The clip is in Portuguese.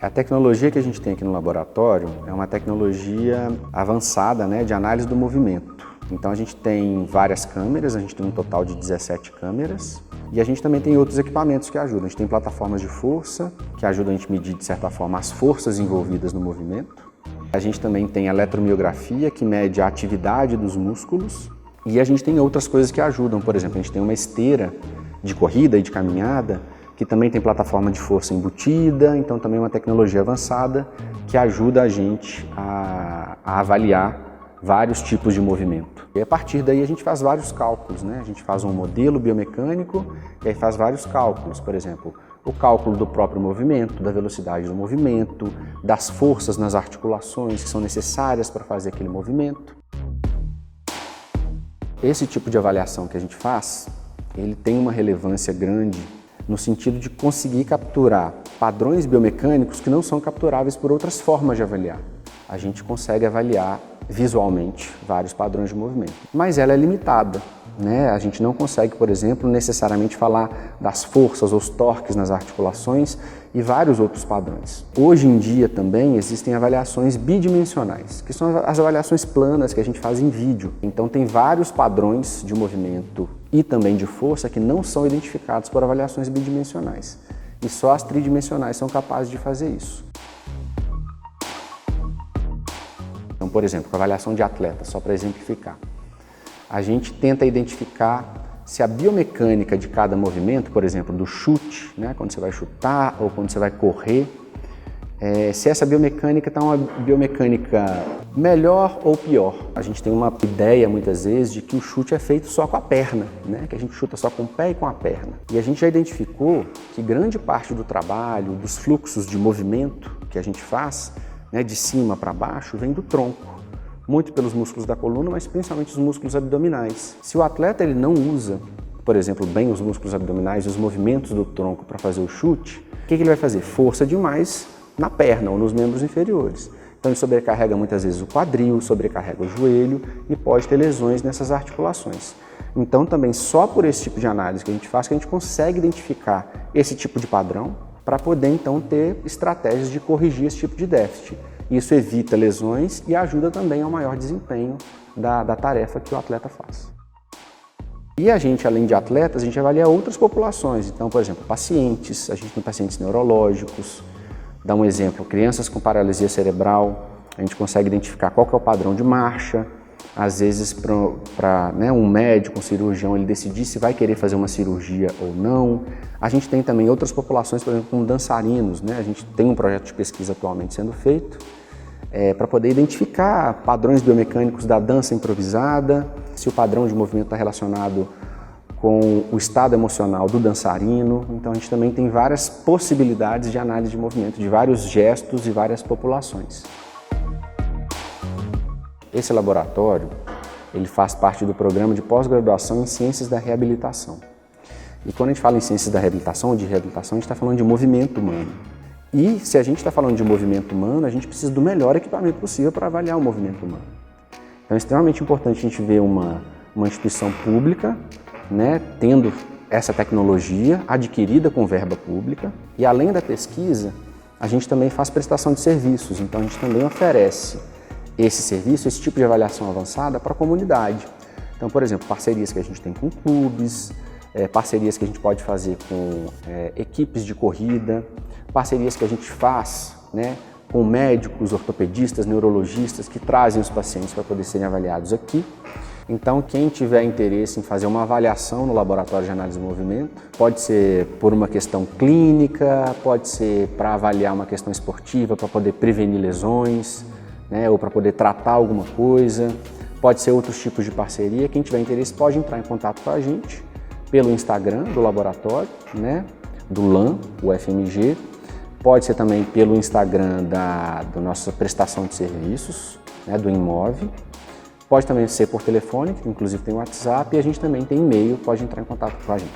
A tecnologia que a gente tem aqui no laboratório é uma tecnologia avançada, de análise do movimento. Então a gente tem várias câmeras, a gente tem um total de 17 câmeras e a gente também tem outros equipamentos que ajudam. A gente tem plataformas de força que ajudam a gente a medir, de certa forma, as forças envolvidas no movimento. A gente também tem eletromiografia que mede a atividade dos músculos e a gente tem outras coisas que ajudam. Por exemplo, a gente tem uma esteira de corrida e de caminhada que também tem plataforma de força embutida, então também é uma tecnologia avançada que ajuda a gente a avaliar vários tipos de movimento. E a partir daí a gente faz vários cálculos, A gente faz um modelo biomecânico e aí faz vários cálculos, por exemplo, o cálculo do próprio movimento, da velocidade do movimento, das forças nas articulações que são necessárias para fazer aquele movimento. Esse tipo de avaliação que a gente faz, ele tem uma relevância grande no sentido de conseguir capturar padrões biomecânicos que não são capturáveis por outras formas de avaliar. A gente consegue avaliar visualmente vários padrões de movimento, mas ela é limitada, A gente não consegue, por exemplo, necessariamente falar das forças ou os torques nas articulações e vários outros padrões. Hoje em dia também existem avaliações bidimensionais, que são as avaliações planas que a gente faz em vídeo. Então tem vários padrões de movimento e também de força que não são identificados por avaliações bidimensionais. E só as tridimensionais são capazes de fazer isso. Então, por exemplo, com a avaliação de atleta, só para exemplificar, a gente tenta identificar se a biomecânica de cada movimento, por exemplo, do chute, quando você vai chutar ou quando você vai correr, se essa biomecânica está uma biomecânica melhor ou pior. A gente tem uma ideia, muitas vezes, de que o chute é feito só com a perna, que a gente chuta só com o pé e com a perna. E a gente já identificou que grande parte do trabalho, dos fluxos de movimento que a gente faz, de cima para baixo, vem do tronco. Muito pelos músculos da coluna, mas principalmente os músculos abdominais. Se o atleta ele não usa, por exemplo, bem os músculos abdominais e os movimentos do tronco para fazer o chute, o que ele vai fazer? Força demais na perna ou nos membros inferiores. Então ele sobrecarrega muitas vezes o quadril, sobrecarrega o joelho e pode ter lesões nessas articulações. Então também só por esse tipo de análise que a gente faz que a gente consegue identificar esse tipo de padrão para poder então ter estratégias de corrigir esse tipo de déficit. Isso evita lesões e ajuda também ao maior desempenho da tarefa que o atleta faz. E a gente, além de atletas, a gente avalia outras populações. Então, por exemplo, pacientes, a gente tem pacientes neurológicos. Dá um exemplo, crianças com paralisia cerebral, a gente consegue identificar qual que é o padrão de marcha. Às vezes, para um médico, um cirurgião, ele decidir se vai querer fazer uma cirurgia ou não. A gente tem também outras populações, por exemplo, como dançarinos, A gente tem um projeto de pesquisa atualmente sendo feito para poder identificar padrões biomecânicos da dança improvisada, se o padrão de movimento está relacionado com o estado emocional do dançarino. Então a gente também tem várias possibilidades de análise de movimento, de vários gestos e várias populações. Esse laboratório, ele faz parte do programa de pós-graduação em Ciências da Reabilitação. E quando a gente fala em Ciências da Reabilitação ou de reabilitação, a gente está falando de movimento humano. E se a gente está falando de movimento humano, a gente precisa do melhor equipamento possível para avaliar o movimento humano. Então é extremamente importante a gente ver uma instituição pública, tendo essa tecnologia adquirida com verba pública. E além da pesquisa, a gente também faz prestação de serviços. Então a gente também oferece esse serviço, esse tipo de avaliação avançada para a comunidade. Então, por exemplo, parcerias que a gente tem com clubes, parcerias que a gente pode fazer com equipes de corrida, parcerias que a gente faz com médicos, ortopedistas, neurologistas que trazem os pacientes para poder serem avaliados aqui. Então, quem tiver interesse em fazer uma avaliação no laboratório de análise do movimento, pode ser por uma questão clínica, pode ser para avaliar uma questão esportiva, para poder prevenir lesões, ou para poder tratar alguma coisa, pode ser outros tipos de parceria. Quem tiver interesse pode entrar em contato com a gente pelo Instagram do laboratório, do LAM, o FMG, pode ser também pelo Instagram da nossa prestação de serviços, do Inmove, pode também ser por telefone, que inclusive tem WhatsApp, e a gente também tem e-mail, pode entrar em contato com a gente.